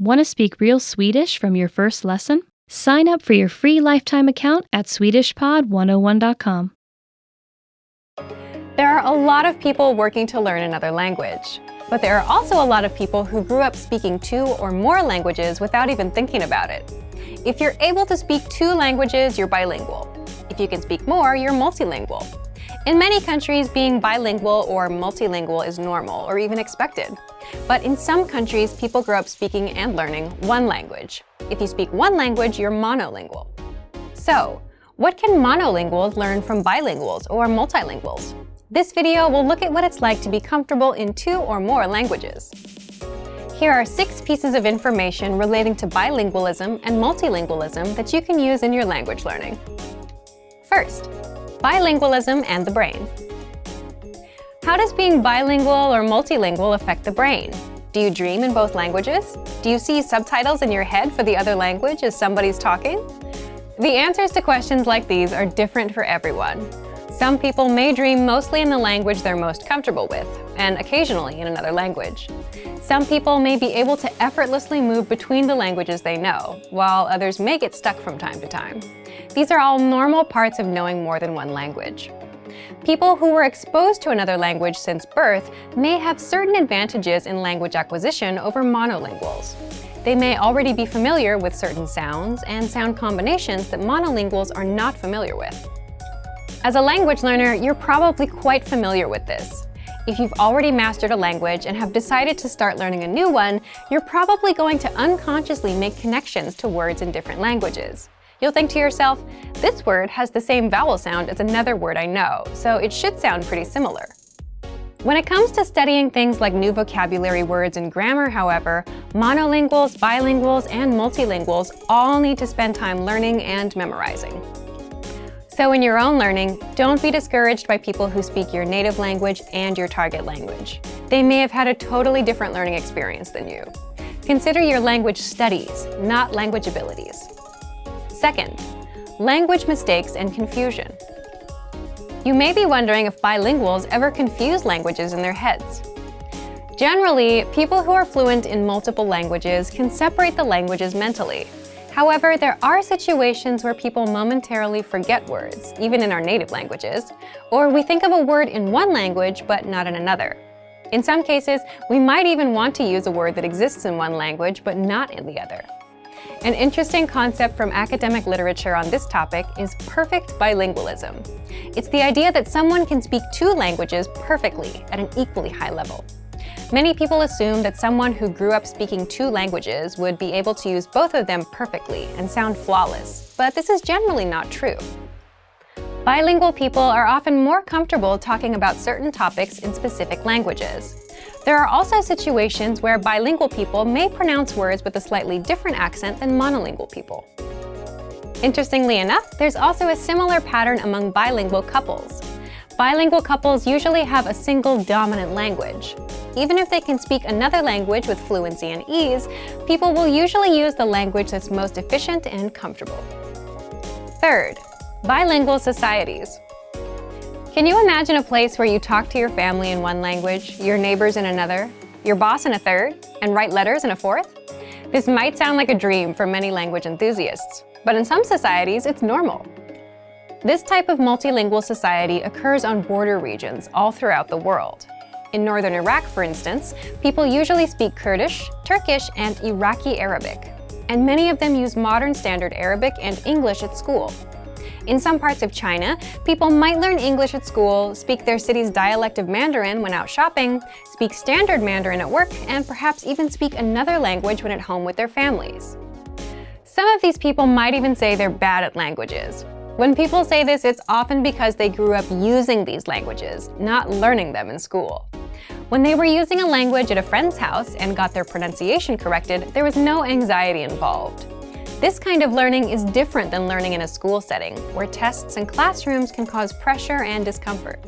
Want to speak real Swedish from your first lesson? Sign up for your free lifetime account at SwedishPod101.com. There are a lot of people working to learn another language, but there are also a lot of people who grew up speaking 2 or more languages without even thinking about it. If you're able to speak 2 languages, you're bilingual. If you can speak more, you're multilingual. In many countries, being bilingual or multilingual is normal or even expected. But in some countries, people grow up speaking and learning 1 language. If you speak 1 language, you're monolingual. So, what can monolinguals learn from bilinguals or multilinguals? This video will look at what it's like to be comfortable in 2 or more languages. Here are 6 pieces of information relating to bilingualism and multilingualism that you can use in your language learning. First, bilingualism and the brain. How does being bilingual or multilingual affect the brain? Do you dream in both languages? Do you see subtitles in your head for the other language as somebody's talking? The answers to questions like these are different for everyone. Some people may dream mostly in the language they're most comfortable with, and occasionally in another language. Some people may be able to effortlessly move between the languages they know, while others may get stuck from time to time. These are all normal parts of knowing more than 1 language. People who were exposed to another language since birth may have certain advantages in language acquisition over monolinguals. They may already be familiar with certain sounds and sound combinations that monolinguals are not familiar with. As a language learner, you're probably quite familiar with this. If you've already mastered a language and have decided to start learning a new one, you're probably going to unconsciously make connections to words in different languages. You'll think to yourself, this word has the same vowel sound as another word I know, so it should sound pretty similar. When it comes to studying things like new vocabulary words and grammar, however, monolinguals, bilinguals, and multilinguals all need to spend time learning and memorizing. So in your own learning, don't be discouraged by people who speak your native language and your target language. They may have had a totally different learning experience than you. Consider your language studies, not language abilities. Second, language mistakes and confusion. You may be wondering if bilinguals ever confuse languages in their heads. Generally, people who are fluent in multiple languages can separate the languages mentally. However, there are situations where people momentarily forget words, even in our native languages, or we think of a word in one language but not in another. In some cases, we might even want to use a word that exists in one language but not in the other. An interesting concept from academic literature on this topic is perfect bilingualism. It's the idea that someone can speak 2 languages perfectly at an equally high level. Many people assume that someone who grew up speaking 2 languages would be able to use both of them perfectly and sound flawless, but this is generally not true. Bilingual people are often more comfortable talking about certain topics in specific languages. There are also situations where bilingual people may pronounce words with a slightly different accent than monolingual people. Interestingly enough, there's also a similar pattern among bilingual couples. Bilingual couples usually have a single dominant language. Even if they can speak another language with fluency and ease, people will usually use the language that's most efficient and comfortable. Third, bilingual societies. Can you imagine a place where you talk to your family in one language, your neighbors in another, your boss in a third, and write letters in a fourth? This might sound like a dream for many language enthusiasts, but in some societies, it's normal. This type of multilingual society occurs on border regions all throughout the world. In northern Iraq, for instance, people usually speak Kurdish, Turkish, and Iraqi Arabic, and many of them use modern standard Arabic and English at school. In some parts of China, people might learn English at school, speak their city's dialect of Mandarin when out shopping, speak standard Mandarin at work, and perhaps even speak another language when at home with their families. Some of these people might even say they're bad at languages. When people say this, it's often because they grew up using these languages, not learning them in school. When they were using a language at a friend's house and got their pronunciation corrected, there was no anxiety involved. This kind of learning is different than learning in a school setting, where tests and classrooms can cause pressure and discomfort.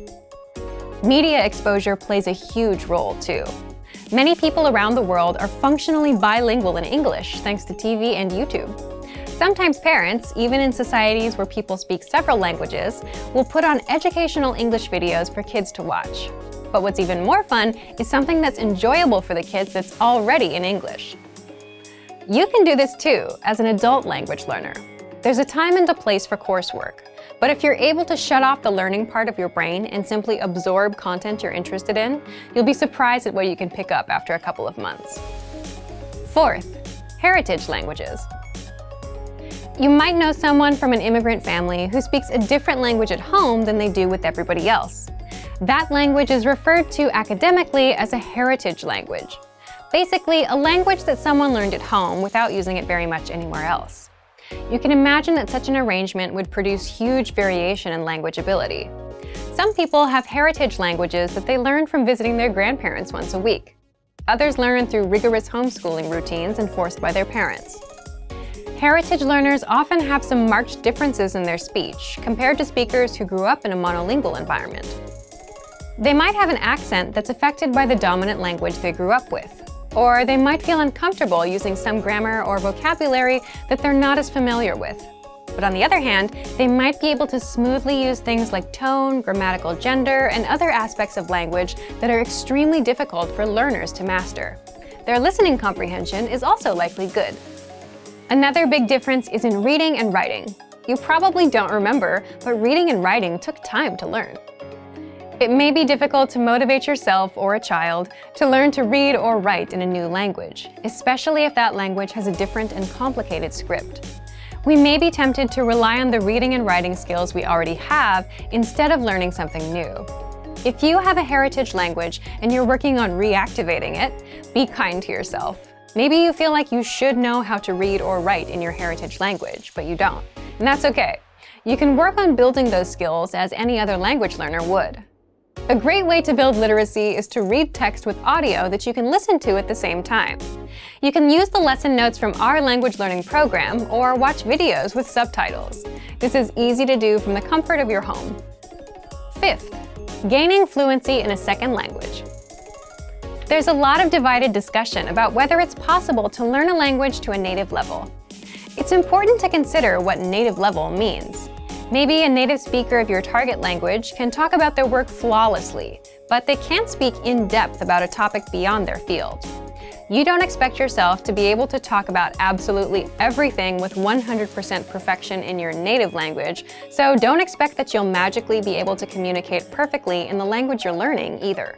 Media exposure plays a huge role, too. Many people around the world are functionally bilingual in English thanks to TV and YouTube. Sometimes parents, even in societies where people speak several languages, will put on educational English videos for kids to watch. But what's even more fun is something that's enjoyable for the kids that's already in English. You can do this too as an adult language learner. There's a time and a place for coursework, but if you're able to shut off the learning part of your brain and simply absorb content you're interested in, you'll be surprised at what you can pick up after a couple of months. Fourth, heritage languages. You might know someone from an immigrant family who speaks a different language at home than they do with everybody else. That language is referred to academically as a heritage language. Basically, a language that someone learned at home without using it very much anywhere else. You can imagine that such an arrangement would produce huge variation in language ability. Some people have heritage languages that they learn from visiting their grandparents once a week. Others learn through rigorous homeschooling routines enforced by their parents. Heritage learners often have some marked differences in their speech compared to speakers who grew up in a monolingual environment. They might have an accent that's affected by the dominant language they grew up with, or they might feel uncomfortable using some grammar or vocabulary that they're not as familiar with. But on the other hand, they might be able to smoothly use things like tone, grammatical gender, and other aspects of language that are extremely difficult for learners to master. Their listening comprehension is also likely good. Another big difference is in reading and writing. You probably don't remember, but reading and writing took time to learn. It may be difficult to motivate yourself or a child to learn to read or write in a new language, especially if that language has a different and complicated script. We may be tempted to rely on the reading and writing skills we already have instead of learning something new. If you have a heritage language and you're working on reactivating it, be kind to yourself. Maybe you feel like you should know how to read or write in your heritage language, but you don't. And that's okay. You can work on building those skills as any other language learner would. A great way to build literacy is to read text with audio that you can listen to at the same time. You can use the lesson notes from our language learning program or watch videos with subtitles. This is easy to do from the comfort of your home. Fifth, gaining fluency in a second language. There's a lot of divided discussion about whether it's possible to learn a language to a native level. It's important to consider what native level means. Maybe a native speaker of your target language can talk about their work flawlessly, but they can't speak in depth about a topic beyond their field. You don't expect yourself to be able to talk about absolutely everything with 100% perfection in your native language, so don't expect that you'll magically be able to communicate perfectly in the language you're learning either.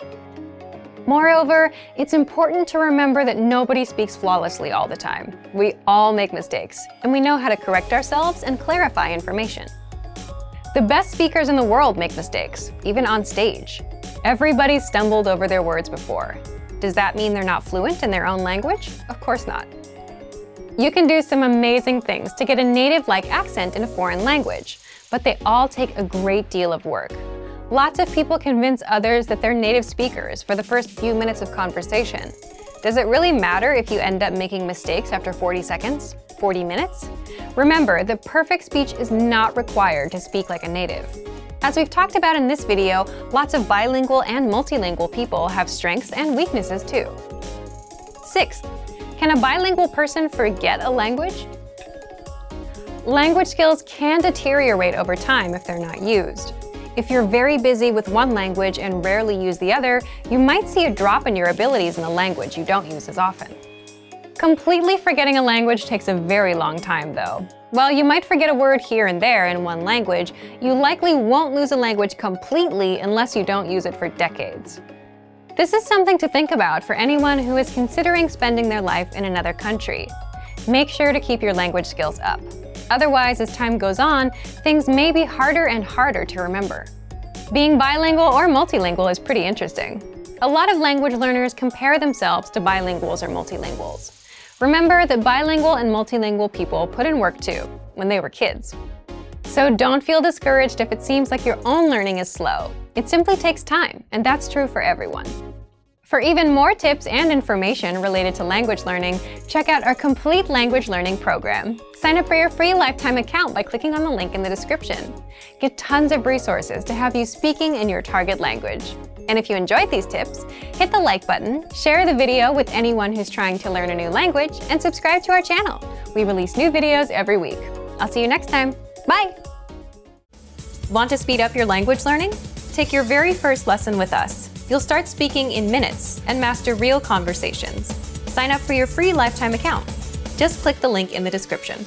Moreover, it's important to remember that nobody speaks flawlessly all the time. We all make mistakes, and we know how to correct ourselves and clarify information. The best speakers in the world make mistakes, even on stage. Everybody's stumbled over their words before. Does that mean they're not fluent in their own language? Of course not. You can do some amazing things to get a native-like accent in a foreign language, but they all take a great deal of work. Lots of people convince others that they're native speakers for the first few minutes of conversation. Does it really matter if you end up making mistakes after 40 seconds? 40 minutes? Remember, the perfect speech is not required to speak like a native. As we've talked about in this video, lots of bilingual and multilingual people have strengths and weaknesses too. Sixth, can a bilingual person forget a language? Language skills can deteriorate over time if they're not used. If you're very busy with one language and rarely use the other, you might see a drop in your abilities in the language you don't use as often. Completely forgetting a language takes a very long time, though. While you might forget a word here and there in one language, you likely won't lose a language completely unless you don't use it for decades. This is something to think about for anyone who is considering spending their life in another country. Make sure to keep your language skills up. Otherwise, as time goes on, things may be harder and harder to remember. Being bilingual or multilingual is pretty interesting. A lot of language learners compare themselves to bilinguals or multilinguals. Remember that bilingual and multilingual people put in work too, when they were kids. So don't feel discouraged if it seems like your own learning is slow. It simply takes time, and that's true for everyone. For even more tips and information related to language learning, check out our complete language learning program. Sign up for your free lifetime account by clicking on the link in the description. Get tons of resources to have you speaking in your target language. And if you enjoyed these tips, hit the like button, share the video with anyone who's trying to learn a new language, and subscribe to our channel. We release new videos every week. I'll see you next time. Bye! Want to speed up your language learning? Take your very first lesson with us. You'll start speaking in minutes and master real conversations. Sign up for your free lifetime account. Just click the link in the description.